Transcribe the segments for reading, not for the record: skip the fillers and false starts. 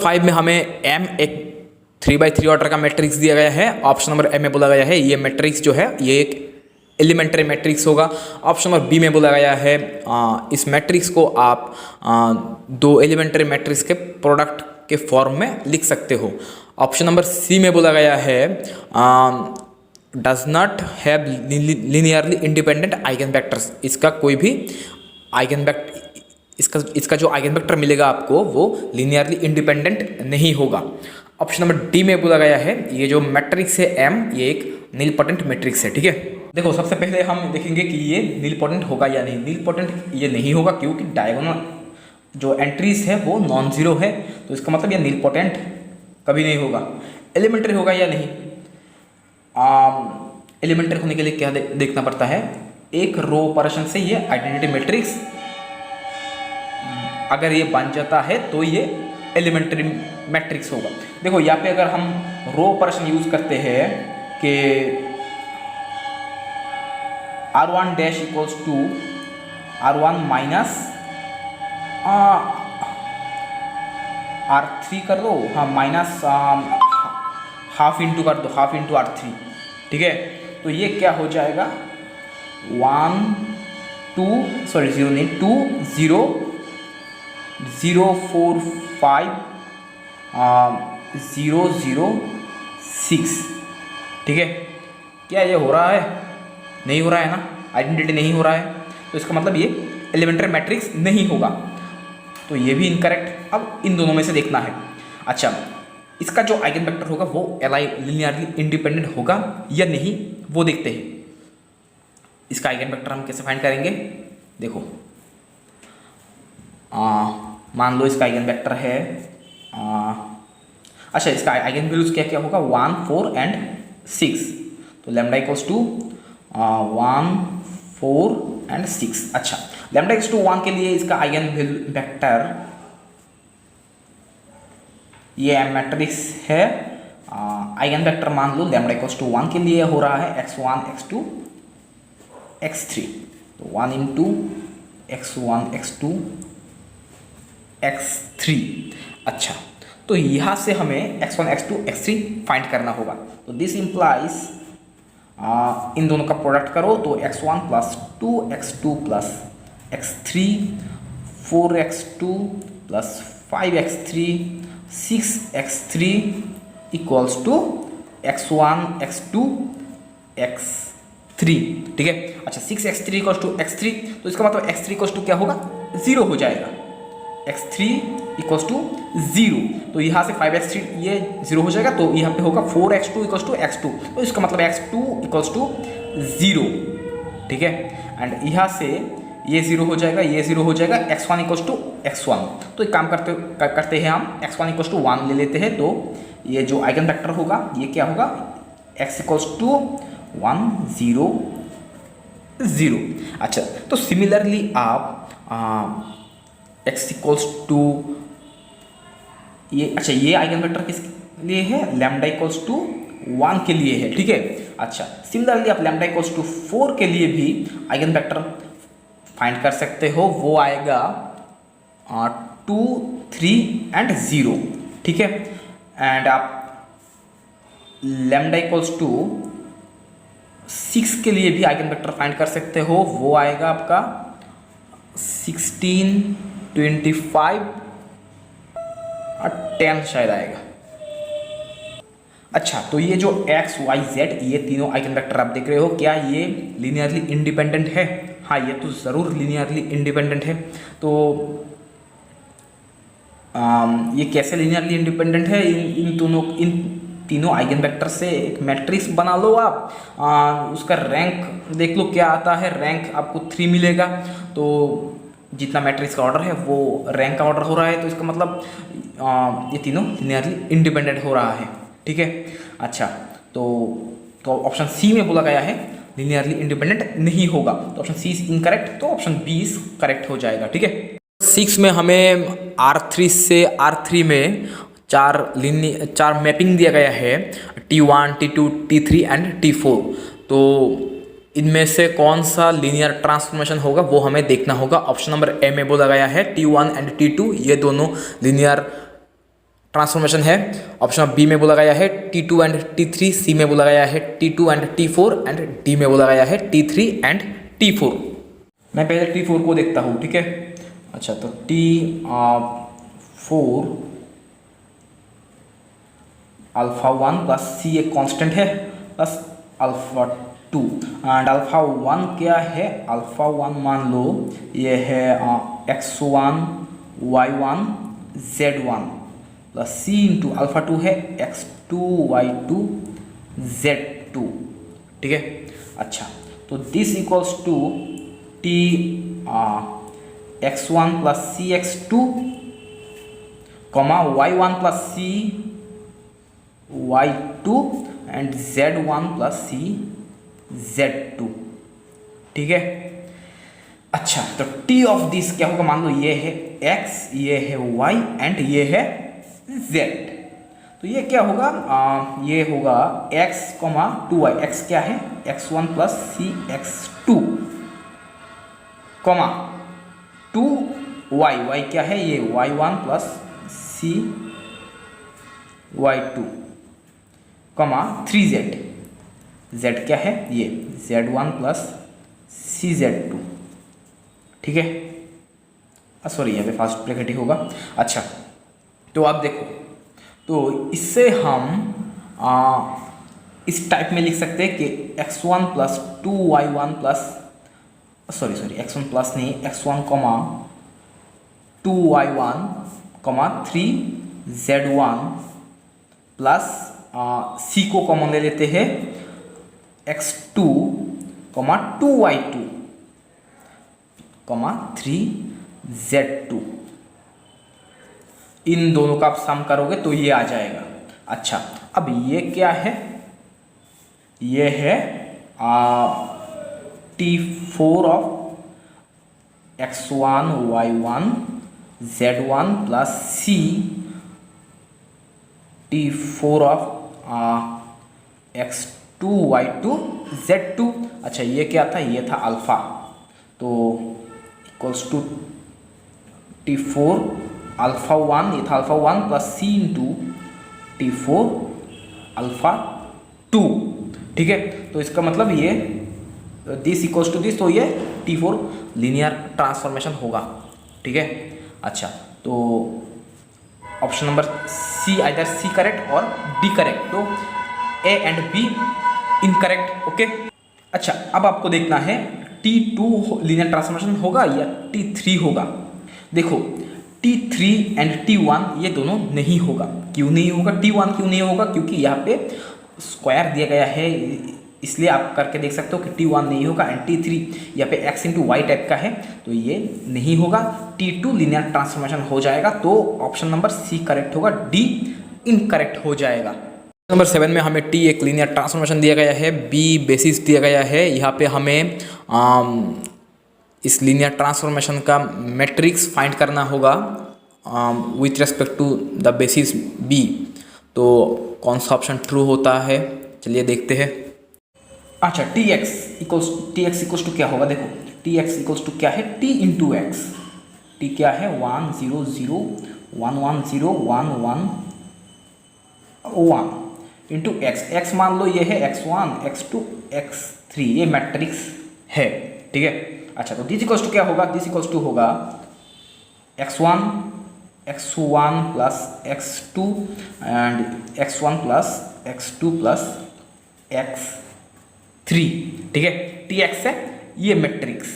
5 में हमें एम एक 3x3 ऑर्डर का मैट्रिक्स दिया गया है। ऑप्शन नंबर ए में बोला गया है ये मैट्रिक्स जो है ये एक एलिमेंट्री मैट्रिक्स होगा। ऑप्शन नंबर बी में बोला गया है इस मैट्रिक्स को आप दो एलिमेंट्री मैट्रिक्स के प्रोडक्ट के फॉर्म में लिख सकते हो। ऑप्शन नंबर सी में बोला गया है does not have linearly independent eigen vectors. इसका कोई भी आइगन वेक्टर इसका जो आइगन वेक्टर मिलेगा आपको वो लीनियरली इंडिपेंडेंट नहीं होगा। ऑप्शन नंबर डी में बोला गया है ये जो मैट्रिक्स है एम ये एक नीलपोटेंट मैट्रिक्स है। ठीक है, देखो सबसे पहले हम देखेंगे कि ये नीलपोटेंट होगा या नहीं। नीलपोटेंट ये नहीं होगा क्योंकि डायगोनल जो एंट्रीज है वो नॉन जीरो है, तो इसका मतलब ये नीलपोटेंट कभी नहीं होगा। एलिमेंट्री होगा या नहीं, एलिमेंट्री होने के लिए क्या देखना पड़ता है, एक रो ऑपरेशन से ये आइडेंटिटी मैट्रिक्स अगर ये बन जाता है तो ये एलिमेंट्री मैट्रिक्स होगा। देखो यहाँ पे अगर हम रो ऑपरेशन यूज करते हैं कि R1 dash equals to R1 minus R3 कर दो, हाँ माइनस हाफ इंटू कर दो, हाफ इंटू R3। ठीक है, तो ये क्या हो जाएगा 2 0 ठीक है, क्या ये हो रहा है, नहीं हो रहा है ना, आइडेंटिटी नहीं हो रहा है, तो इसका मतलब ये एलिमेंट्री मैट्रिक्स नहीं होगा। तो ये भी इनकरेक्ट। अब इन दोनों में से देखना है। अच्छा, इसका जो आइगन वेक्टर होगा वो लीनियरली इंडिपेंडेंट होगा या नहीं वो देखते हैं। इसका आइगन वेक्टर हम कैसे फाइंड करेंगे, देखो मान लो इसका आइगन वेक्टर है अच्छा इसका आइगन वैल्यूज क्या क्या होगा 1 4 एंड 6। तो लैम्डा इक्वल्स टू 1 4 एंड 6। अच्छा, लैम्डा इक्वल्स टू 1 के लिए इसका आइगन वेक्टर ये मैट्रिक्स है। आइगन वेक्टर मान लो लैम्डा इक्वल्स टू 1 के लिए हो रहा है x1 x2 x3। तो 1 इंटू x1 x2 x3। अच्छा, तो यहाँ से हमें x1 x2 x3 फाइंड करना होगा। तो दिस इम्प्लाइज इन दोनों का प्रोडक्ट करो तो x1 plus 2x2 plus x3 4x2 plus 5x3 6x3 equals to x1 x2 x3। ठीक है, अच्छा 6x3 इक्वल्स टू x3, तो इसका मतलब x3 इक्वल्स टू क्या होगा 0 हो जाएगा, x3 इक्वल्स टू 0। तो यहाँ से 5x3 ये 0 हो जाएगा, तो यहाँ पे होगा 4x2 इक्वल्स टू x2, तो इसका मतलब x2 इक्वल्स टू 0। ठीक है, एंड यहाँ से ये 0 हो जाएगा, ये 0 हो जाएगा, x1 इक्वल्स टू x1। तो एक काम करते हैं हम x1 इक्वल्स टू 1 ले लेते हैं। तो ये जो आइगन वेक्टर होगा ये क्या होगा x इक्वल्स टू 1 0 0। अच्छा, तो सिमिलरली आप x इक्वल्स टू ये, अच्छा ये आइगन वेक्टर किस लिए है, लैम्डा इक्वल्स टू 1 के लिए है। ठीक है, अच्छा सिमिलरली आप लैम्डा इक्वल्स टू 4 के लिए भी आइगन वेक्टर फाइंड कर सकते हो, वो आएगा 2 3 एंड 0। ठीक है, एंड आप लैम्डा इक्वल्स टू 6 के लिए भी आइगन वेक्टर फाइंड कर सकते हो, वो आएगा आपका 16 25 और 10 शायद आएगा। अच्छा, तो ये जो x y z ये तीनों आइगन वेक्टर आप देख रहे हो, क्या ये लीनियरली इंडिपेंडेंट है? हाँ, ये तो ज़रूर लीनियरली इंडिपेंडेंट है। तो ये कैसे लीनियरली इंडिपेंडेंट है, इन तीनों आइगन वेक्टर से एक मैट्रिक्स बना लो आप, उसका रैंक देख लो क्या आता है, रैंक आपको 3 मिलेगा। तो जितना मैट्रिक्स का ऑर्डर है वो रैंक का ऑर्डर हो रहा है, तो इसका मतलब ये तीनों लीनियरली इंडिपेंडेंट हो रहा है। ठीक है, अच्छा तो ऑप्शन सी में बोला गया है लीनियरली इंडिपेंडेंट नहीं होगा, तो ऑप्शन सी इज इनकरेक्ट, तो ऑप्शन बी इज करेक्ट हो जाएगा। ठीक है, 6 में हमें R3 से R3 में चार मैपिंग दिया गया है, T1 T2 T3 and T4। तो इनमें से कौन सा लीनियर ट्रांसफॉर्मेशन होगा वो हमें देखना होगा। ऑप्शन नंबर ए में बोला गया है T1 एंड T2 ये दोनों लीनियर ट्रांसफॉर्मेशन है। ऑप्शन ऑफ बी में बोला गया है T2 एंड T3, सी में बोला गया है T2 and T4 and D में बोला गया है T3 एंड T4। मैं पहले T4 को देखता हूँ, ठीक है। अच्छा, तो T4 अल्फा 1 प्लस सी एक कांस्टेंट है प्लस अल्फा 2 एंड अल्फा 1 क्या है, अल्फा 1 मान लो ये है x1 y1 z1 प्लस सी इंटू अल्फा 2 है x2 y2 z2, ठीक है। अच्छा, तो this equals to t x1 plus c x2 comma y1 plus c y2 and z1 plus c z2, ठीक है। अच्छा, तो t ऑफ दिस क्या होगा, मान लो ये है x, ये है y एंड ये है z, तो ये क्या होगा, ये होगा x, 2y। x क्या है, x1 plus c x2 comma 2y, y क्या है, ये y1 plus c y2 comma 3z, z क्या है, ये z1 प्लस सी z2, ठीक है। सॉरी, यहाँ पे फास्ट ब्रैकेट ही होगा। अच्छा, तो आप देखो, तो इससे हम इस टाइप में लिख सकते हैं कि x1 plus 2y1 plus x1 plus नहीं, x1 comma 2y1 comma 3z1 plus सी को कॉमन ले लेते हैं x2 comma 2y2 comma 3z2, इन दोनों का आप सम करोगे तो ये आ जाएगा। अच्छा, अब ये क्या है, ये है T4 of x1 y1 z1 plus C T4 of x2 y2 z2। अच्छा, ये क्या था, ये था अल्फा, तो इक्वल्स टू T4 अल्फा 1, ये था अल्फा 1 प्लस सी इंटू T4 अल्फा 2, ठीक है। तो इसका मतलब ये दिस इक्वल्स टू दिस, तो ये T4 लीनियर ट्रांसफॉर्मेशन होगा, ठीक है। अच्छा, तो option number C, either C correct और डी करेक्ट, तो A and B incorrect, okay. अच्छा, अब आपको देखना है T2 लीनियर ट्रांसफॉर्मेशन होगा या T3 होगा। देखो, T3 एंड T1 ये दोनों नहीं होगा। क्यों नहीं होगा, T1 क्यों नहीं होगा, क्योंकि यहाँ पे स्क्वायर दिया गया है, इसलिए आप करके देख सकते हो कि T1 नहीं होगा एंड T3 यहाँ पे x इंटू वाई टाइप का है, तो ये नहीं होगा। T2 लीनियर ट्रांसफॉर्मेशन हो जाएगा, तो ऑप्शन नंबर सी करेक्ट होगा, डी इनकरेक्ट हो जाएगा। नंबर 7 में हमें T एक लीनियर ट्रांसफॉर्मेशन दिया गया है, B बेसिस दिया गया है। यहाँ पे हमें इस लीनियर ट्रांसफॉर्मेशन का मैट्रिक्स फाइंड करना होगा with respect to the basis B। तो कौन सा ऑप्शन ट्रू होता है, चलिए देखते हैं। अच्छा, Tx इक्वल्स टू क्या होगा, देखो Tx इक्वल्स टू क्या है, T इंटू एक्स। T क्या है, 1 0 0 1 1 0 1 1 1 इंटू एक्स। एक्स मान लो ये है x1 x2 x3, ये मैट्रिक्स है, ठीक है। अच्छा, तो दिस इक्वल्स टू क्या होगा, दिस इक्वल्स टू होगा x1 plus x2 and x1 plus x2 plus x3, ठीक है। Tx है ये मैट्रिक्स।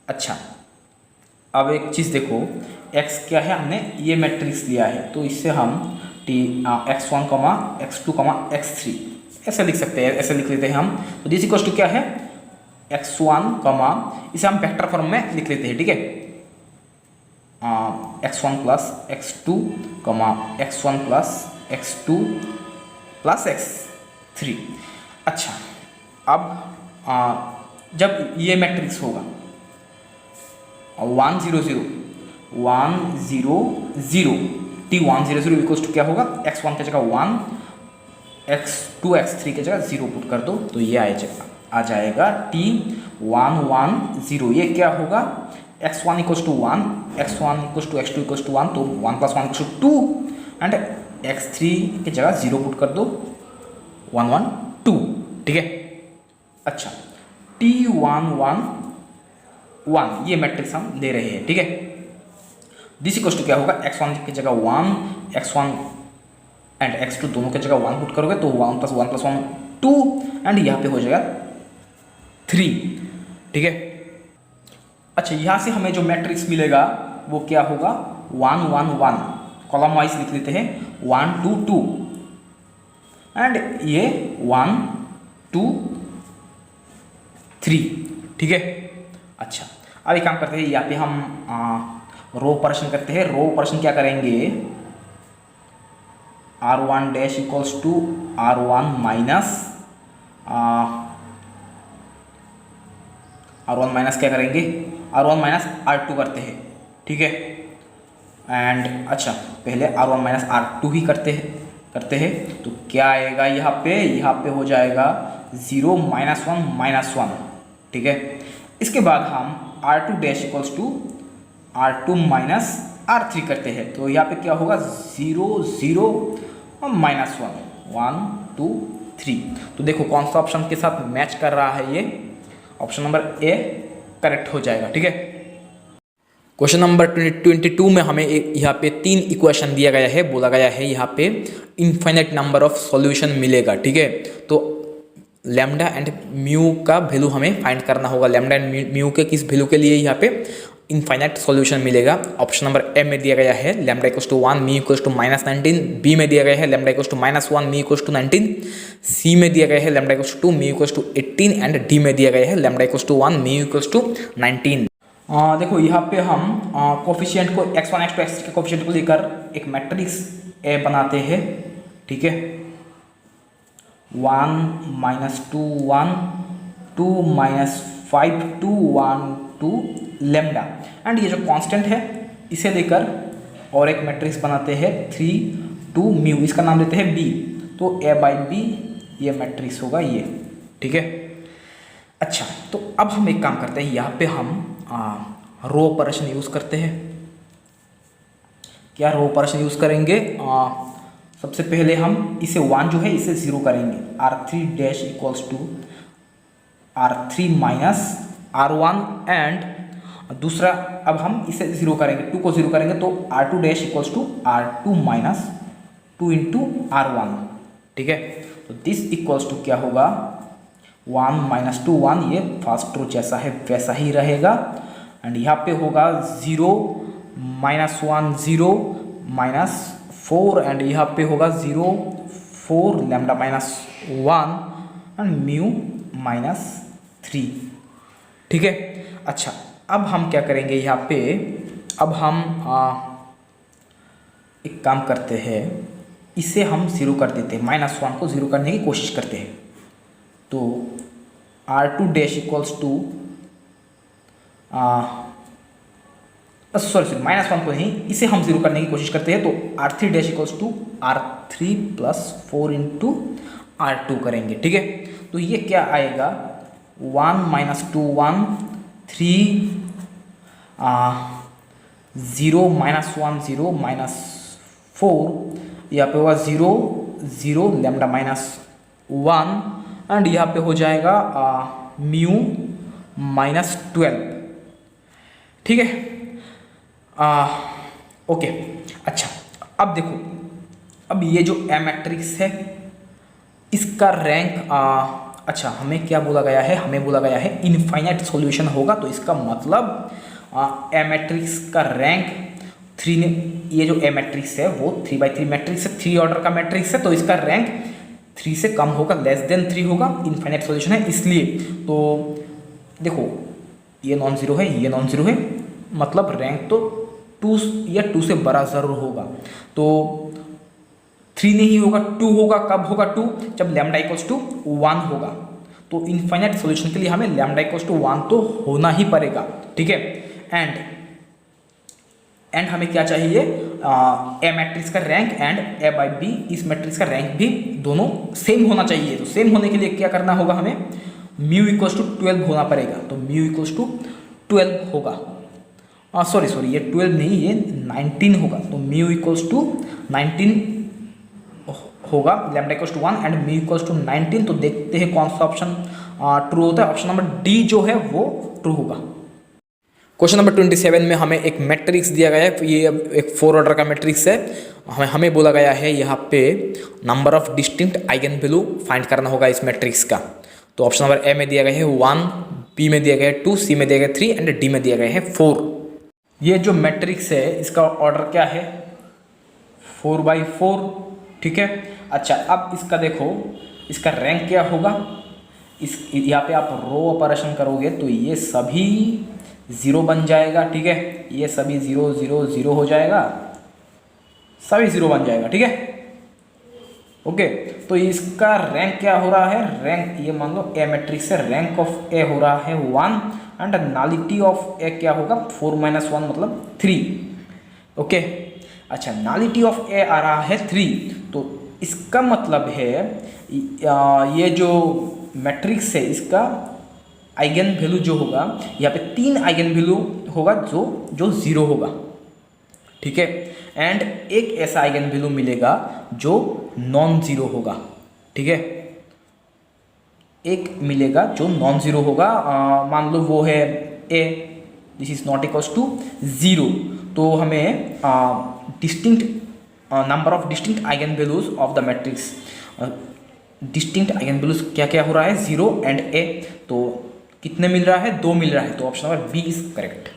अच्छा, अब एक चीज़ देखो, x क्या है, हमने ये मैट्रिक्स लिया है, तो इससे हम x1 x2 x3 ऐसे लिख सकते हैं, ऐसे लिख लेते हैं हम। तो दिस इक्वल्स टू क्या है, x1 इसे हम वेक्टर फॉर्म में लिख लेते हैं, ठीक है। x1 plus x2 x1 plus x2 plus x3। अच्छा, अब जब ये मैट्रिक्स होगा 1 0 0 1 0 0 T1 0 0 इक्वल्स टू क्या होगा, x1 की जगह 1 x2 x3 की जगह 0 पुट कर दो, तो ये आ जाएगा T1 1 0। ये क्या होगा, x1 equals to 1 x1 equals to x2 equals to 1, तो 1 plus 1 equals to 2 and x3 की जगह 0 पुट कर दो, 1 1 2, ठीक है। अच्छा, T1 1 1 ये मैट्रिक्स हम ले रहे हैं, ठीक है। दिस इक्वल्स टू क्या होगा, x1 की जगह 1, x1 एंड x2 दोनों की जगह 1 पुट करोगे तो 1 + 1 + 1 2 एंड यहाँ पे हो जाएगा 3, ठीक है। अच्छा, यहाँ से हमें जो मैट्रिक्स मिलेगा वो क्या होगा, 1 1 1, कॉलम वाइज लिख लेते हैं, 1 2 2 एंड ये 1 2 3, ठीक है। अच्छा, अब एक काम करते हैं, यहाँ पे हम रो ऑपरेशन करते हैं। रो ऑपरेशन क्या करेंगे, R1 dash equals to R1 minus R1 minus क्या करेंगे, R1 माइनस R2 करते हैं, ठीक है। एंड अच्छा, पहले R1 माइनस R2 ही करते हैं तो क्या आएगा यहाँ पे हो जाएगा 0 -1 -1, ठीक है। इसके बाद हम R2 dash equals to R2 minus R3 करते हैं तो यहाँ पे क्या होगा, 0 0 और -1 1 2 3। तो देखो कौन सा ऑप्शन के साथ मैच कर रहा है, ये ऑप्शन नंबर ए करेक्ट हो जाएगा, ठीक है। क्वेश्चन नंबर 22 में हमें यहाँ पे 3 इक्वेशन दिया गया है, बोला गया है यहाँ पे इनफाइनाइट नंबर ऑफ सॉल्यूशन मिलेगा, ठीक है। तो लैम्डा एंड म्यू का वैल्यू हमें फाइंड करना होगा। लैम्डा एंड म्यू के किस वैल्यू के लिए यहाँ पे इनफाइनाइट सॉल्यूशन मिलेगा। ऑप्शन नंबर ए में दिया गया है lambda equals to 1 mu equals to -19, B में दिया गया है lambda equals to -1 mu equals to 19, C में दिया गया है lambda equals to 2 mu equals to 18 and D में दिया गया है lambda equals to 1 mu equals to 19। देखो यहाँ पे हम कोफिशिएंट को x1 x2 x3 के कोफिशिएंट को लेकर एक मैट्रिक्स ए बनाते हैं, ठीक है। 1 -2 1 2 -5 2 1 2 लैम्डा एंड ये जो कांस्टेंट है इसे लेकर और एक मैट्रिक्स बनाते हैं 3 2 म्यू, इसका नाम लेते हैं बी। तो a/b ये मैट्रिक्स होगा ये, ठीक है। अच्छा, तो अब हम एक काम करते हैं, यहाँ पे हम रो ऑपरेशन यूज़ करते हैं। क्या रो ऑपरेशन यूज़ करेंगे, सबसे पहले हम इसे 1 जो है इसे 0 करेंगे, R3 dash equals to R3 minus R1 and दूसरा अब हम इसे 0 करेंगे, 2 को 0 करेंगे तो R2 dash equals to R2 minus 2 into R1, ठीक है। तो दिस इक्वल्स टू क्या होगा, 1 -2 1, ये फर्स्ट रो जैसा है वैसा ही रहेगा एंड यहाँ पे होगा 0 -1 0 -4 एंड यहाँ पे होगा 0 4 लैम्डा -1 एंड म्यू -3, ठीक है। अच्छा, अब हम क्या करेंगे यहाँ पे, अब हम एक काम करते हैं, इसे हम 0 कर देते हैं, -1 को 0 करने की कोशिश करते हैं। तो R2 dash equals to sorry -1 को नहीं, इसे हम 0 करने की कोशिश करते हैं तो R3 dash equals to R3 + 4 into R2 करेंगे, ठीक है। तो ये क्या आएगा, 1 -2 1 3 0 -1 0 -4, यहाँ पे होगा 0 0 लैम्डा -1 एंड यहाँ पे हो जाएगा म्यू -12, ठीक है। ओके, अच्छा अब देखो, अब ये जो ए मैट्रिक्स है इसका रैंक अच्छा हमें क्या बोला गया है, हमें बोला गया है इनफाइनाइट सॉल्यूशन होगा। तो इसका मतलब ए मैट्रिक्स का रैंक 3 ने, ये जो ए मैट्रिक्स है वो 3/3 मैट्रिक्स है, 3 ऑर्डर का मैट्रिक्स है, तो इसका रैंक 3 से कम होगा, <3 होगा, इनफाइनाइट सॉल्यूशन है इसलिए। तो देखो ये नॉन जीरो है, ये नॉन जीरो है, मतलब रैंक तो 2 या 2 से बड़ा ज़रूर होगा। तो 3 नहीं होगा, 2 होगा। कब होगा 2? जब लैम्डा इक्वल्स टू 1 होगा। तो इनफाइनाइट सॉल्यूशन के लिए हमें लैम्डा इक्वल्स टू 1 तो होना ही पड़ेगा, ठीक है। एंड हमें क्या चाहिए, ए मैट्रिक्स का रैंक एंड a/b इस मैट्रिक्स का रैंक भी दोनों सेम होना चाहिए। तो सेम होने के लिए क्या करना होगा, हमें म्यू इक्वल्स टू 12 होना पड़ेगा। तो म्यू इक्वल्स टू 12 होगा, सॉरी ये 12 नहीं, ये 19 होगा। तो म्यू इक्वल्स टू 19 होगा lambda equals to 1 and mu equals to 19। तो देखते हैं कौन सा ऑप्शन ट्रू होता है। ऑप्शन नंबर डी जो है वो ट्रू होगा। क्वेश्चन नंबर 27 में हमें एक मैट्रिक्स दिया गया है, ये एक 4 ऑर्डर का मैट्रिक्स है। हमें बोला गया है यहाँ पे number of distinct eigen value find करना होगा इस मैट्रिक्स का। तो ऑप्शन नंबर ए में दिया गया है 1, बी में दिया गया है 2, सी में दिया गया है 3 एंड डी में दिया गया है 4। ये जो मैट्रिक्स है इसका ऑर्डर क्या है 4/4, ठीक है। अच्छा अब इसका देखो, इसका रैंक क्या होगा। इस यहाँ पे आप रो ऑपरेशन करोगे तो ये सभी 0 बन जाएगा, ठीक है। ये सभी 0 0 0 हो जाएगा, सभी 0 बन जाएगा, ठीक है। ओके तो इसका रैंक क्या हो रहा है, रैंक ये मान लो ए मैट्रिक्स है, रैंक ऑफ ए हो रहा है 1 एंड नालिटी ऑफ ए क्या होगा 4 - 1 मतलब 3। ओके अच्छा नालिटी ऑफ ए आ रहा है 3, तो इसका मतलब है ये जो मैट्रिक्स है इसका आइगन वैल्यू जो होगा यहाँ पे 3 आइगन वैल्यू होगा जो 0 होगा, ठीक है। एंड एक ऐसा आइगन वैल्यू मिलेगा जो नॉन जीरो होगा, ठीक है। एक मिलेगा जो नॉन जीरो होगा, मान लो वो है A, this is not equals to 0। तो हमें distinct number of distinct eigenvalues of the matrix, distinct eigenvalues क्या क्या हो रहा है 0 एंड ए। तो कितने मिल रहा है 2 मिल रहा है, तो option number B is correct.